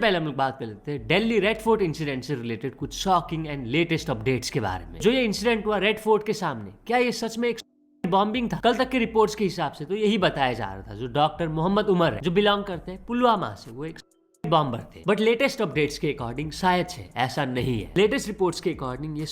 पहले हम लोग बात कर लेते हैं दिल्ली रेड फोर्ट इंसिडेंट से रिलेटेड कुछ शॉकिंग एंड लेटेस्ट अपडेट्स के बारे में। जो ये इंसिडेंट हुआ रेड फोर्ट के सामने, क्या ये सच में एक बॉम्बिंग था? कल तक के रिपोर्ट्स के हिसाब से तो यही बताया जा रहा था। जो डॉक्टर मोहम्मद उमर है, जो बिलोंग करते हैं पुलवामा से, वो एक बॉम्बर थे। बट लेटेस्ट अपडेट्स के अकॉर्डिंग शायद से ऐसा नहीं है। लेटेस्ट रिपोर्ट्स के अकॉर्डिंग ये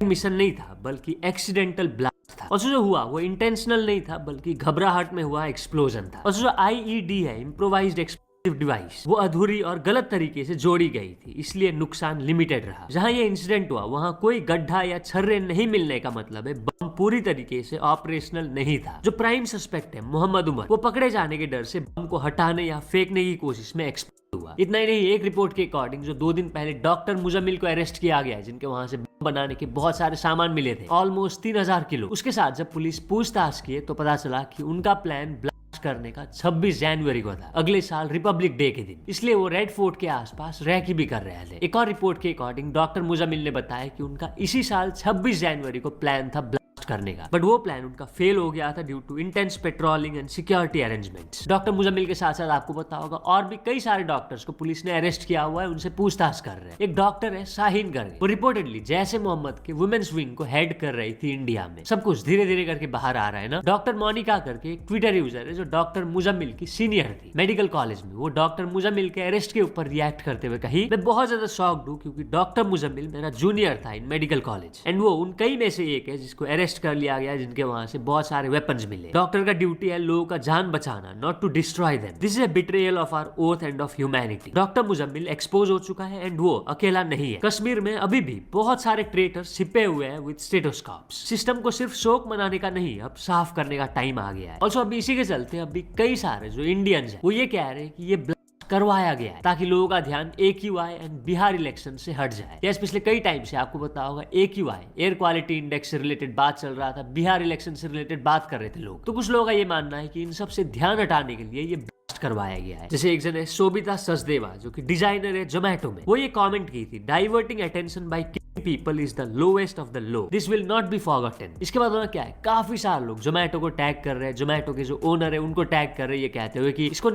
मिशन नहीं था बल्कि एक्सीडेंटल ब्लास्ट था। और जो हुआ वो इंटेंशनल नहीं था बल्कि घबराहट में हुआ एक्सप्लोजन था। और जो आईईडी है, इम्प्रोवाइज्ड डिवाइस, वो अधूरी और गलत तरीके से जोड़ी गई थी, इसलिए नुकसान लिमिटेड रहा। जहां ये इंसिडेंट हुआ वहां कोई गड्ढा या छर्रे नहीं मिलने का मतलब है बम पूरी तरीके से ऑपरेशनल नहीं था। जो प्राइम सस्पेक्ट है मोहम्मद उमर, वो पकड़े जाने के डर से बम को हटाने या फेंकने की कोशिश में एक्सप्लोड हुआ। इतना ही नहीं, एक रिपोर्ट के अकॉर्डिंग जो 2 दिन पहले डॉक्टर मुजम्मिल को अरेस्ट किया गया है, जिनके वहां से बम बनाने के बहुत सारे सामान मिले थे, ऑलमोस्ट 3000 किलो, उसके साथ जब पुलिस पूछताछ की तो पता चला कि उनका प्लान करने का 26 जनवरी को था, अगले साल रिपब्लिक डे के दिन। इसलिए वो रेड फोर्ट के आसपास रैकी भी कर रहे थे। एक और रिपोर्ट के अकॉर्डिंग डॉक्टर मुजम्मिल ने बताया कि उनका इसी साल 26 जनवरी को प्लान था ब्लास्ट करने का, बट वो प्लान उनका फेल हो गया था due to intense patrolling and security arrangements. Doctor Muzammil के साथ साथ आपको पता होगा और भी कई सारे डॉक्टर्स को पुलिस ने अरेस्ट किया हुआ है, उनसे पूछताछ कर रहे हैं। एक डॉक्टर है शाहीन करके, वो रिपोर्टेडली जैसे मोहम्मद के वुमेन्स विंग को हेड कर रही थी इंडिया में। सब कुछ धीरे धीरे करके बाहर आ रहा है ना। डॉक्टर मोनिका करके एक ट्विटर यूजर है जो डॉक्टर मुजम्मिल की सीनियर थी मेडिकल कॉलेज में। वो डॉक्टर मुजम्मिल के अरेस्ट के ऊपर रिएक्ट करते हुए कही, मैं बहुत ज्यादा शॉक्ड हूँ क्योंकि डॉक्टर मुजम्मिल मेरा जूनियर था इन मेडिकल कॉलेज एंड वो उन कई में से एक है जिसको अरेस्ट कर लिया गया, जिनके वहां से बहुत सारे वेपन्स मिले। डॉक्टर का ड्यूटी है लोगों का जान बचाना, not to destroy them. This is a betrayal of our oath and of humanity. Doctor Muzammil expose हो चुका है एंड वो अकेला नहीं है। कश्मीर में अभी भी बहुत सारे ट्रेटर छिपे हुए हैं विद स्टेथोस्कोप्स। सिस्टम को सिर्फ शोक मनाने का नहीं, अब साफ करने का टाइम आ गया है। ऑल्सो अभी इसी के चलते अभी कई सारे जो इंडियंस हैं वो ये कह रहे हैं कि ये करवाया गया है ताकि लोगों का ध्यान AQI एंड बिहार इलेक्शन से हट जाए। यस, पिछले कई टाइम से आपको पता होगा AQI एयर क्वालिटी इंडेक्स से रिलेटेड बात चल रहा था, बिहार इलेक्शन से रिलेटेड बात कर रहे थे लोग। तो कुछ लोगों का ये मानना है कि इन सब से ध्यान हटाने के लिए ये ब्लास्ट करवाया गया है। जैसे एक जन है शोभिता सचदेवा, जो कि डिजाइनर है जोमेटो में, वो ये कमेंट की थी, diverting attention by people is the lowest of the low, this will not be forgotten. इसके बाद क्या है, काफी सारे लोग जोमेटो को टैग कर रहे हैं, जोमेटो के जो ओनर है उनको टैग कर रहे हैं, ये कहते हुए कि इसको